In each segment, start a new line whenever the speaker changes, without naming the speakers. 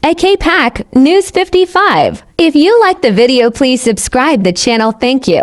AK Pack News 55. If you like the video, please subscribe the channel. Thank you.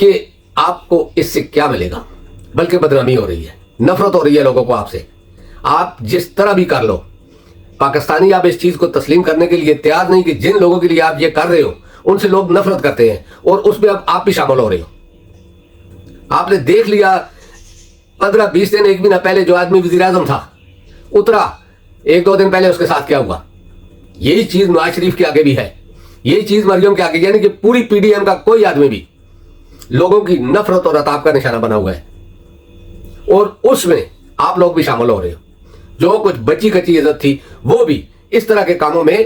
کہ آپ کو اس سے کیا ملے گا، بلکہ بدنامی ہو رہی ہے، نفرت ہو رہی ہے لوگوں کو آپ سے. آپ جس طرح بھی کر لو، پاکستانی آپ اس چیز کو تسلیم کرنے کے لیے تیار نہیں کہ جن لوگوں کے لیے آپ یہ کر رہے ہو ان سے لوگ نفرت کرتے ہیں، اور اس میں اب آپ بھی شامل ہو رہے ہو. آپ نے دیکھ لیا 15-20 دن 1 مہینہ پہلے جو آدمی وزیر اعظم تھا اترا، 1-2 دن پہلے اس کے ساتھ کیا ہوا. یہی چیز نواز شریف کے آگے بھی ہے، یہی چیز مریم کے آگے، یعنی کہ پوری پی ڈی ایم کا کوئی آدمی بھی لوگوں کی نفرت اور عطاب کا نشانہ بنا ہوا ہے، اور اس میں آپ لوگ بھی شامل ہو رہے ہو. جو کچھ بچی کچی عزت تھی وہ بھی اس طرح کے کاموں میں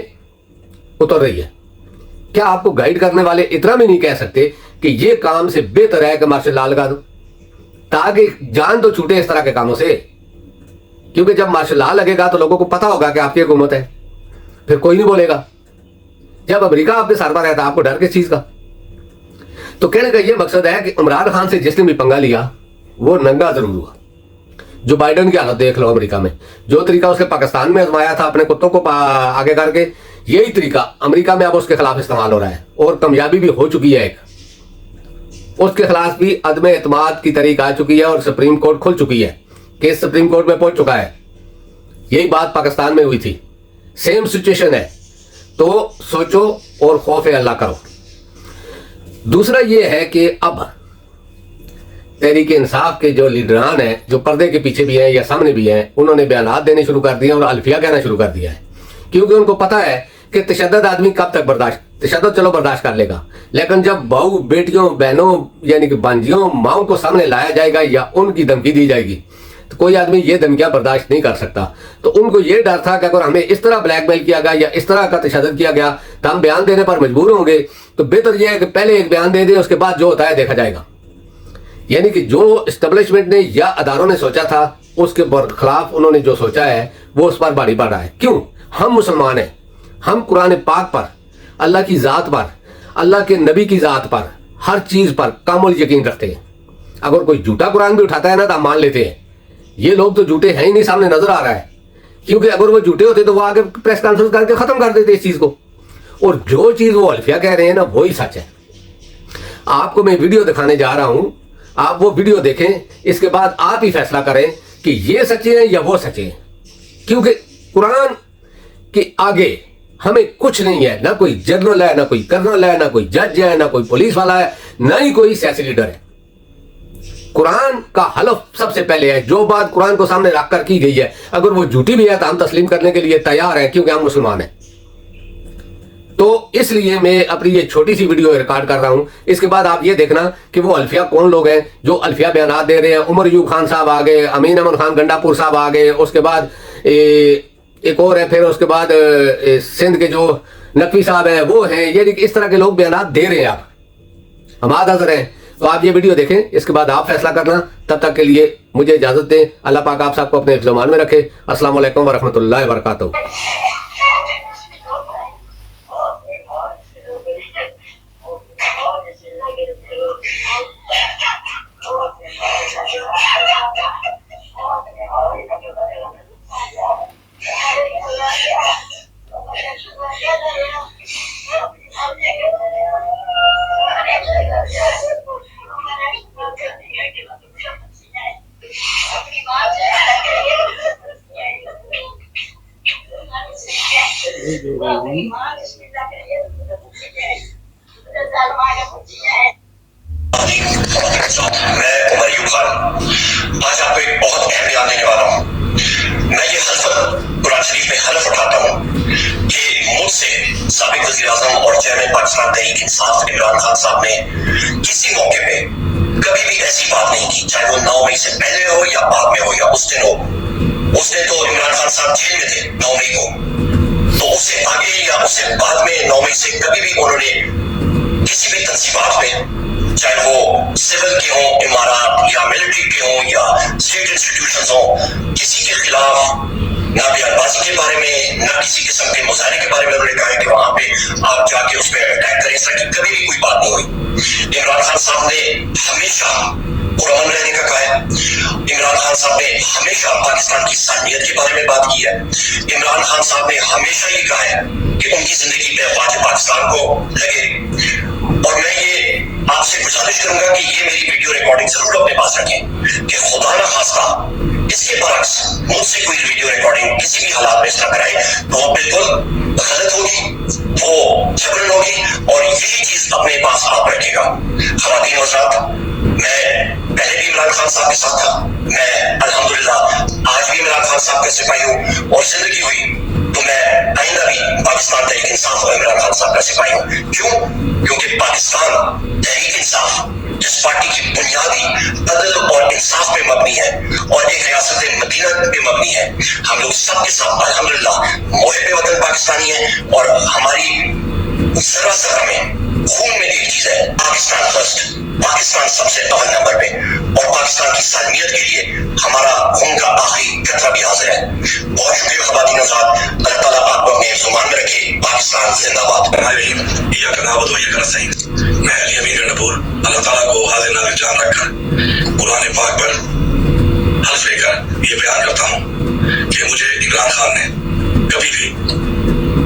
اتر رہی ہے. کیا آپ کو گائیڈ کرنے والے اتنا بھی نہیں کہہ سکتے کہ یہ کام سے بہتر ہے کہ مارشل لا لگا دو، تاکہ جان تو چھوٹے اس طرح کے کاموں سے؟ کیونکہ جب مارشل لا لگے گا تو لوگوں کو پتا ہوگا کہ آپ کی حکومت ہے، پھر کوئی نہیں بولے گا. جب امریکہ آپ کے سر پر رہتا آپ کو ڈر کس چیز کا؟ تو کہنے کا یہ مقصد ہے کہ عمران خان سے جس نے بھی پنگا لیا وہ ننگا ضرور ہوا. جو بائیڈن کی حالت دیکھ لو امریکہ میں، جو طریقہ اس کے پاکستان میں آزمایا تھا اپنے کتوں کو آگے کر کے، یہی طریقہ امریکہ میں اب اس کے خلاف استعمال ہو رہا ہے، اور کامیابی بھی ہو چکی ہے. ایک اس کے خلاف بھی عدم اعتماد کی تاریخ آ چکی ہے، اور سپریم کورٹ کھل چکی ہے، کیس سپریم کورٹ میں پہنچ چکا ہے. یہی بات پاکستان میں ہوئی تھی، سیم سچویشن ہے. تو سوچو اور خوف اللہ کرو. دوسرا یہ ہے کہ اب تحریک انصاف کے جو لیڈران ہیں، جو پردے کے پیچھے بھی ہیں یا سامنے بھی ہیں، انہوں نے بیانات دینے شروع کر دیے اور الفیہ کہنا شروع کر دیا ہے. کیونکہ ان کو پتا ہے کہ تشدد آدمی کب تک برداشت، تشدد چلو برداشت کر لے گا، لیکن جب بہو بیٹیوں بہنوں یعنی کہ بانجیوں ماؤں کو سامنے لایا جائے گا یا ان کی دھمکی دی جائے گی تو کوئی آدمی یہ دھمکیاں برداشت نہیں کر سکتا. تو ان کو یہ ڈر تھا کہ اگر ہمیں اس طرح بلیک میل کیا گیا یا اس طرح کا تشدد کیا گیا تو ہم بیان دینے پر مجبور ہوں گے، تو بہتر یہ ہے کہ پہلے ایک بیان دے دیں، اس کے بعد جو ہوتا ہے دیکھا جائے گا. یعنی کہ جو اسٹیبلشمنٹ نے یا اداروں نے سوچا تھا اس کے برخلاف انہوں نے جو سوچا ہے وہ اس پر بھاری پڑ رہا ہے. کیوں؟ ہم مسلمان ہیں، ہم قرآن پاک پر، اللہ کی ذات پر، اللہ کے نبی کی ذات پر، ہر چیز پر کامل یقین رکھتے ہیں. اگر کوئی جھوٹا قرآن بھی اٹھاتا ہے نا تو ہم مان لیتے ہیں. یہ لوگ تو جھوٹے ہیں ہی نہیں، سامنے نظر آ رہا ہے. کیونکہ اگر وہ جھوٹے ہوتے تو وہ آگے پریس کانفرنس کر کے ختم کر دیتے اس چیز کو. اور جو چیز وہ الفیہ کہہ رہے ہیں نا وہی سچ ہے. آپ کو میں ویڈیو دکھانے جا رہا ہوں، آپ وہ ویڈیو دیکھیں، اس کے بعد آپ ہی فیصلہ کریں کہ یہ سچے ہیں یا وہ سچے ہیں. کیونکہ قرآن کے آگے ہمیں کچھ نہیں ہے، نہ کوئی جنرل ہے، نہ کوئی کرنل ہے، نہ کوئی جج ہے، نہ کوئی پولیس والا ہے، نہ ہی کوئی سیاسی لیڈر ہے. قرآن کا حلف سب سے پہلے ہے. جو بات قرآن کو سامنے رکھ کر کی گئی ہے اگر وہ جھوٹی بھی ہے تو ہم تسلیم کرنے کے لیے تیار ہیں، کیونکہ ہم مسلمان ہیں. تو اس لیے میں اپنی یہ چھوٹی سی ویڈیو ریکارڈ کر رہا ہوں. اس کے بعد آپ یہ دیکھنا کہ وہ الفیہ کون لوگ ہیں جو الفیہ بیانات دے رہے ہیں. عمر ایوب خان صاحب آگے، امین امن خان گنڈا پور صاحب آگے، اس کے بعد ایک اور ہے، پھر اس کے بعد سندھ کے جو نقوی صاحب ہیں وہ ہیں. یہ اس طرح کے لوگ بیانات دے رہے ہیں. آپ ہمارا حاضر ہیں. تو آپ یہ ویڈیو دیکھیں، اس کے بعد آپ فیصلہ کرنا. تب تک کے لیے مجھے اجازت دیں. اللہ پاک آپ سب کو اپنے حفظ و امان میں رکھے. السلام علیکم ورحمۃ اللہ وبرکاتہ.
میں عمر ایوب خان آج آپ کو ایک بہت اہم بیان دینے والا ہوں. میں یہ حلف قرآن شریف میں حلف اٹھاتا ہوں کہ مجھ سے سابق وزیر اعظم اور چیئرمین پاکستان تحریک انصاف عمران خان صاحب نے کسی موقع پہ کبھی بھی ایسی بات نہیں کی، چاہے وہ 9 مئی سے پہلے ہو یا بعد میں ہو یا اس دن ہو. اس دن تو عمران خان صاحب جیل میں تھے 9 مئی کو، تو اس سے آگے یا اس سے بعد میں 9 مئی سے کبھی بھی انہوں نے کسی بھی تنصیبات میں، چاہے وہ سول کے ہوں، امارات یا ملٹری کے ہوں یا اسٹیٹ انسٹیٹیوشنز ہوں، کسی کے خلاف نہ بیان بازی کے بارے میں، نہ کسی قسم کے مظاہرے کے بارے میں انہوں نے کہا ہے کہ وہاں پہ آپ جا کے اس پہ اٹیک کریں. اس طرح کی کبھی بھی کوئی بات نہیں ہوئی. عمران خان صاحب نے ہمیشہ پرامن رہنے کا کہا ہے. عمران خان صاحب نے ہمیشہ پاکستان کی صالحیت کے بارے میں بات کی ہے. عمران خان صاحب نے ہمیشہ یہ کہا ہے کہ ان کی زندگی پہ خواجہ پاکستان کو لگے. اور میں یہ آپ سے گزارش کروں گا کہ یہ میری ویڈیو ریکارڈنگ ضرور اپنے پاس رکھیں کہ خدا نہ خواستہ اس کے برعکس مجھ سے کوئی ویڈیو ریکارڈنگ کسی بھی حالات میں اس طرح کرائے تو وہ بالکل غلط ہوگی، وہ جبرن ہوگی، اور یہی چیز اپنے پاس آپ رکھے گا۔ خواتین و حضرات، میں پہلے بھی عمران خان صاحب کے ساتھ تھا، میں الحمدللہ آج بھی عمران خان صاحب کا سپاہی ہوں، اور زندگی ہوئی تو میں آئندہ بھی پاکستان تحریک انصاف اور عمران خان صاحب کا سپاہی ہوں۔ کیوں؟ کیونکہ پاکستان تحریک انصاف جس پارٹی کی بنیادی عدل اور انصاف پہ مبنی ہے اور ایک ریاست مدینہ پہ مبنی ہے، ہم لوگ سب کے ساتھ الحمدللہ محب وطن پاکستانی ہیں، اور ہماری ذرا ذرا میں خون میں ایک چیز ہے، پاکستان فرسٹ، پاکستان سب سے اول نمبر پہ، اور پاکستان کی سالمیت کے لیے ہمارا خون کا آخری قطرہ بھی حاضر ہے۔ بہت شکریہ خواتین حضرات، اللہ تعالیٰ آپ کو اپنے زبان میں رکھے۔ پاکستان زندہ باد۔
ایاک نعبد و ایاک نستعین۔ میں علی امین گنڈپور اللہ تعالیٰ کو حاضر ناظر جان رکھ کر قرآن پاک پر حلف لے کر یہ بیان کرتا ہوں کہ مجھے عمران خان نے کبھی بھی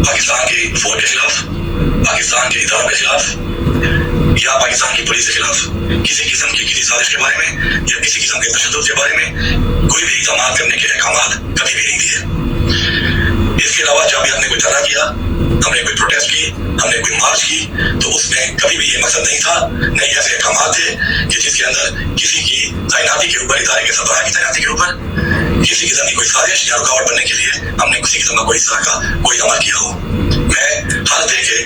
پاکستان کی فوج کے خلاف، پاکستان کے اداروں کے خلاف یا پاکستان کی پولیس کے خلاف کسی قسم کی کسی سازش کے بارے میں یا کسی قسم کے تشدد کے بارے میں کوئی بھی اقدامات کرنے کے احکامات کبھی بھی نہیں دیے۔ اس کے علاوہ جب بھی ہم نے کوئی دھرنا کیا، ہم نے کوئی پروٹیسٹ کی، ہم نے کوئی مارچ کی، تو اس میں کبھی بھی یہ مقصد نہیں تھا، نہ یہ ایسے احکامات تھے کہ جس کے اندر کسی کی تعیناتی کے اوپر، ادارے کے سربراہ کی تعیناتی کے اوپر کسی قسم کی کوئی سازش یا رکاوٹ بننے کے لیے ہم نے کسی قسم کا کوئی اس طرح کا کوئی عمل کیا ہو۔ میں حال دے کے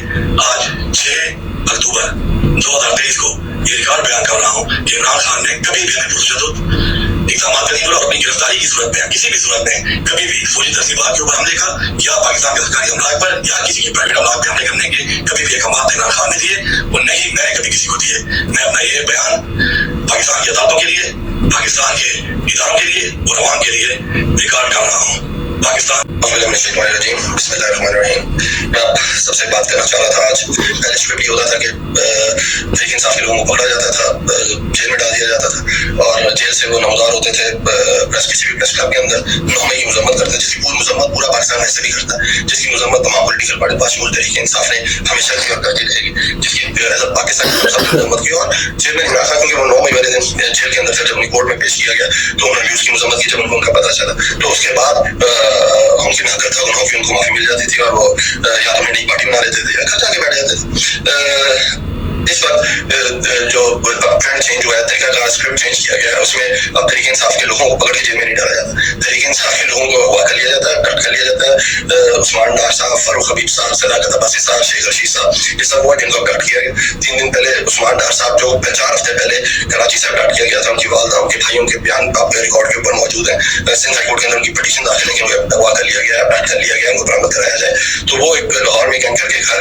آج 6 اکتوبر 2023 کو یہ ریکارڈ بیان کر رہا ہوں کہ عمران خان نے کبھی بھی ہمیں پرتشدد اقدامات کرنے پر اور اپنی گرفتاری کی صورت میں کسی بھی صورت میں کبھی بھی فوجی تنصیبات کے اوپر حملے کا یا پاکستان کے سرکاری املاک پر یا کسی کی پرائیویٹ املاک پہ حملے کرنے کے کبھی بھی احکامات عمران خان نے دیے، اور نہیں میں نے کبھی کسی کو دیے۔ میں اپنا یہ بیان پاکستان کی عدالتوں کے لیے، پاکستان کے اداروں کے لیے اور عوام کے لیے ریکارڈ کر رہا ہوں۔ پاکستان
بسم اللہ الرحمن الرحیم۔ میں سب سے بات کرنا چاہ رہا تھا آج۔ پہلے شکر بھی ہوتا تھا کہ تحریک انصاف کے لوگوں کو پکڑا جاتا تھا، جیل میں ڈال دیا جاتا تھا، اور جیل سے وہ نمودار ہوتے تھے کسی بھی پریس کلب کے اندر 9 مئی کی مذمت کرتے، جس کی پوری مذمت پورا پاکستان ایسے بھی کرتا ہے، جس کی مذمت تمام پولیٹیکل پارٹی باشمول تحریک انصاف نے ہمیشہ کی اور کرتی رہے گی، جس کی پاکستان کی سب کی مذمت کی۔ اور جیل میں عمران خان کیونکہ وہ 9 مئی والے دن جیل کے اندر تھے جب انہیں کورٹ میں پیش کیا گیا، تو انہوں نے اس کی مذمت کی جب ان کو ان کا پتہ چلا، تو اس کے بعد ان کی محنت تھا گناہوں کی ان کو معافی مل جاتی تھی، اور وہ یا تو نئی پارٹی بنا لیتے تھے یا گھر جا کے بیٹھ جاتے تھے۔ اس وقت جو ٹرینڈ چینج ہوا ہے، طریقہ کار اسکرپٹ چینج کیا گیا ہے، اس میں اب تحریک انصاف کے لوگوں کو پکڑ کے جیل میں نہیں ڈالا جاتا، تحریک انصاف کے لوگوں کو اغوا کر لیا جاتا ہے، کٹ کر لیا جاتا ہے۔ عثمان ڈار صاحب، فاروق حبیب صاحب، صداقت عباسی صاحب، شیخ رشید صاحب، یہ سب وہ جن کو کٹ کیا گیا۔ 3 دن پہلے عثمان ڈار صاحب جو 4 ہفتے پہلے کراچی سے کٹ کیا گیا تھا، ان کی والدہ، ان کے بھائیوں کے بیان آپ ریکارڈ کے اوپر موجود ہیں۔ سندھ ہائی کورٹ کے اندر ان کی پٹیشن داخل ہے کہ انہیں اغوا کر لیا گیا ہے، کٹ کر لیا گیا ہے، ان کو برآمد کرایا جائے، تو وہ ایک لاہور میں کینکر کے گھر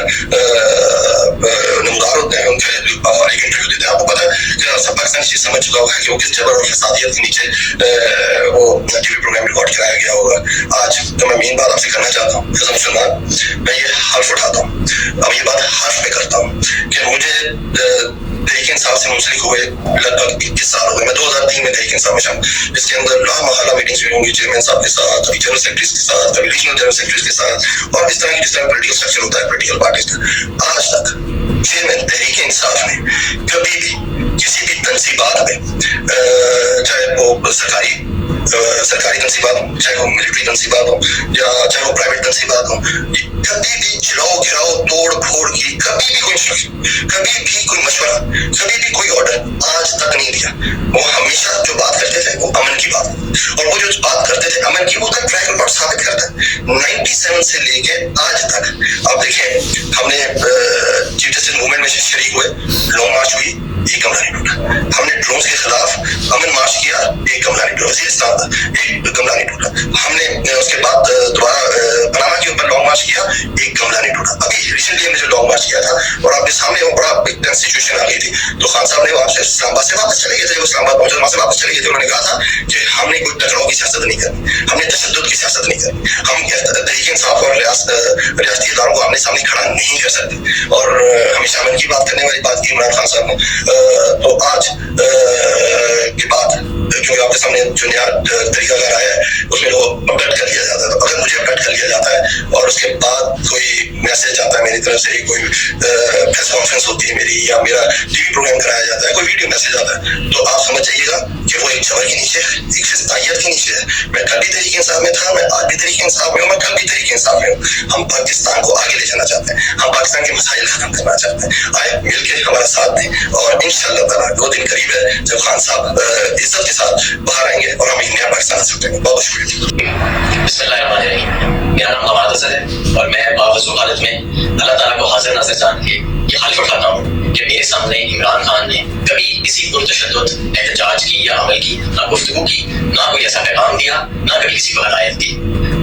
نمودار ہوتے ہیں، ان کے ایک انٹرویو دیتے ہیں۔ آپ کو پتا ہے کہ سب پاکستانی چیز سمجھ چکا ہوگا کہ وہ کس جبر اور فسادیت کے نیچے وہ ٹی وی پروگرام ریکارڈ کرایا گیا ہوگا۔ آج جو میں مین بات آپ سے کرنا چاہتا ہوں، ایز اے مسلمان میں یہ حلف اٹھاتا ہوں، اب یہ بات حلف پہ کرتا ہوں کہ مجھے تحریک انصاف سے منسلک ہوئے لگ بھگ 21 سال ہو گئے۔ میں 2003 میں تحریک انصاف میں شامل، اس کے اندر لامحالہ میٹنگز ہوئی ہوں گی چیئرمین صاحب کے ساتھ، کبھی جنرل سیکرٹریز کے ساتھ، کبھی ریجنل جنرل سیکرٹریز کے ساتھ، اور اس طرح کی جس طرح پولیٹیکل اسٹرکچر ہوتا ہے پولیٹیکل پارٹیز کا۔ آج تک چیئرمین تحریک انصاف نے کبھی بھی کسی بھی تنصیبات میں، چاہے وہ سرکاری تنصیبات ہوں، چاہے وہ ملٹری تنصیبات ہوں، یا چاہے وہ پرائیویٹ تنصیبات ہوں، کبھی بھی جلاؤ گراؤ توڑ پھوڑ کی کبھی بھی کوئی انسٹرکشن، کبھی بھی کوئی مشورہ، کبھی بھی کوئی آرڈر آج تک نہیں دیا۔ وہ ہمیشہ جو بات کرتے تھے وہ امن کی بات، اور وہ جو بات کرتے تھے امن کی، وہ کا ٹریک ریکارڈ ثابت کرتا ہے 97 سے لے کے آج تک۔ آپ دیکھیں ہم نے چیف جسٹس موومنٹ میں شریک ہوئے، لانگ مارچ ہوئی، ایک کمرہ نہیں ٹوٹا۔ ہم نے ڈرونز کے خلاف امن مارچ کیا، ایک کمرہ نہیں ٹوٹا، وزیرستان تھا، ایک کمرہ نہیں ٹوٹا۔ ہم نے اس کے بعد دوبارہ پناما کے اوپر لانگ مارچ کیا، ایک کمرہ نہیں ٹوٹا۔ ابھی ریسنٹلی ہم نے جو لانگ مارچ کیا تھا اور آپ کے سامنے وہ بڑا ایک سچویشن آ گئی تھی، تو خان صاحب نے وہاں سے اسلام آباد سے واپس چلے گئے تھے، اسلام آباد پہنچے، وہاں سے واپس چلے گئے تھے۔ انہوں نے کہا تھا کہ ہم نے کوئی ٹکراؤ کی سیاست نہیں کرنی، ہم نے تشدد کی سیاست نہیں کرنی، ہم تحریک انصاف اور ریاستی اداروں کو آمنے سامنے کھڑا نہیں کر سکتے، اور ہمیشہ امن کی بات کرنے والی بات کی عمران خان صاحب نے۔ تو آج کے بعد کیونکہ آپ کے سامنے جو نیا طریقہ کار آیا ہے اس میں وہ کٹ کر لیا جاتا ہے، تو اگر مجھے کٹ کر لیا جاتا ہے اور اس کے بعد کوئی میسج آتا ہے میری طرف سے، کوئی پریس کانفرنس ہوتی ہے میری، یا میرا ٹی وی پروگرام کرایا
جاتا ہے. تو آپ سمجھ جائیے گا کہ وہ ایک جبر کے نیچے ہے, ایک شستائیت کے نیچے ہے. میں کل بھی تحریک انصاف میں تھا, میں آج بھی تحریک انصاف میں ہوں, میں کل بھی تحریک انصاف میں ہوں. ہم پاکستان کو آگے لے جانا چاہتے ہیں, ہم پاکستان کے مسائل ختم کرنا چاہتے ہیں. آئے مل کے ہمارا ساتھ دیں, اور انشاءاللہ تعالیٰ 2 دن قریب ہے جب خان صاحب عزت کے ساتھ باہر آئیں گے اور ہم ایک نیا پاکستان حاصل کریں گے. بہت بہت شکریہ.
بسم اللہ الرحمن الرحیم. میرا نام حماد اظہر ہے اور میں باوضو حالت میں اللہ تعالیٰ کو حاضر ناظر جان کے یہ حلف اٹھاتا ہوں کہ میرے سامنے عمران خان نے کبھی کسی پرتشدد احتجاج کی یا عمل کی نہ گفتگو کی, نہ کوئی ایسا پیغام دیا, نہ کبھی کسی کو ہدایت دی.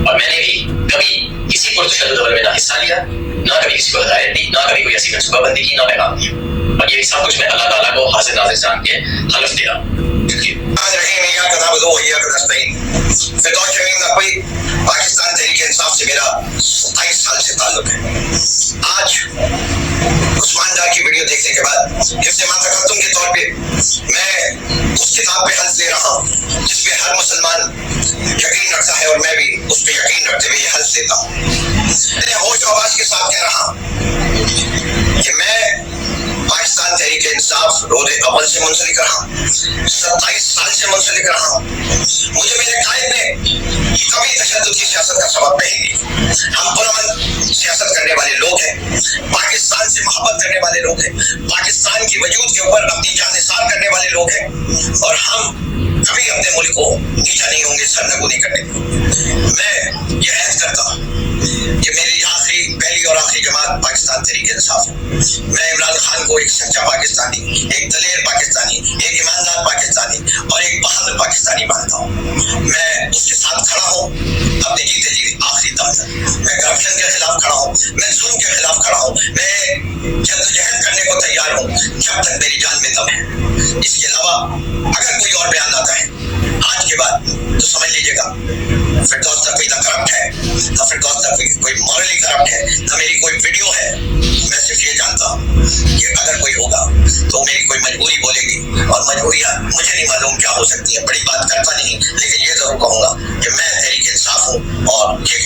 اور میں نے بھی کبھی کسی پرتشدد عمل میں نہ حصہ لیا, نہ کبھی کسی کو ہدایت دی, نہ کبھی کوئی ایسی منصوبہ بندی کی, نہ پیغام دیا. اور یہ سب کچھ میں اللہ تعالیٰ کو حاضر ناظر جان کے حلف دے رہا ہوں.
فردوس شمیم نقوی, پاکستان تحریک انصاف سے میرا 27 سال سے تعلق ہے. آج عثمان ڈار کی ویڈیو دیکھنے کے بعد حفظ ما تقدم کے طور پہ میں اس کتاب پہ حلف لے رہا ہوں جس پہ ہر مسلمان یقین رکھتا ہے, اور میں بھی اس پہ یقین رکھتے ہوئے یہ حلف لیتا ہوں. میں ہوش و آواز کے ساتھ کہہ رہا ہوں کہ میں پاکستان تحریک انصاف روز اول سے منسلک رہا ہوں, 27 سال سے منسلک رہا ہوں. مجھے میرے قائد نے کبھی تشدد کی سیاست کا سبب نہیں دی. ہم پرامن سیاست کرنے والے لوگ ہیں, پاکستان سے محبت کرنے والے لوگ ہیں, پاکستان کی وجود کے اوپر اپنی جان نثار کرنے والے لوگ ہیں, اور ہم کبھی اپنے ملک کو نیچا نہیں ہوں گے سرنگو نہیں کرنے. میں یہ عہد کرتا ہوں کہ میری پہلی اور آخری جماعت پاکستان تحریک انصاف ہے. میں عمران خان کو ایک سچا پاکستانی, ایک دلیر پاکستانی, ایک ایماندار پاکستانی اور ایک بہادر پاکستانی مانتا ہوں. میں اس کے ساتھ کھڑا ہوں اپنے جیتے جی آخری دم تک. میں کرپشن کے خلاف کھڑا ہوں, میں ظلم کے خلاف کھڑا ہوں, میں جدوجہد کرنے کو تیار ہوں جب تک میری جان میں دم ہے. اس کے علاوہ اگر کوئی اور بیان آتا ہے آج کے بعد تو سمجھ لیجیے گا فردوس نقوی نہ کرپٹ ہے, نہ فردوس نقوی کوئی مورلی کرپٹ ہے, نہ میری کوئی ویڈیو ہے. میں صرف یہ جانتا ہوں کہ اگر کوئی ہوگا تو میری کوئی مجبوری بولے گی, اور مجبوریاں مجھے نہیں معلوم کیا ہو سکتی ہیں, بڑی بات کرتا نہیں, لیکن یہ ضرور کہوں گا کہ میں تحریک انصاف ہوں, اور یہ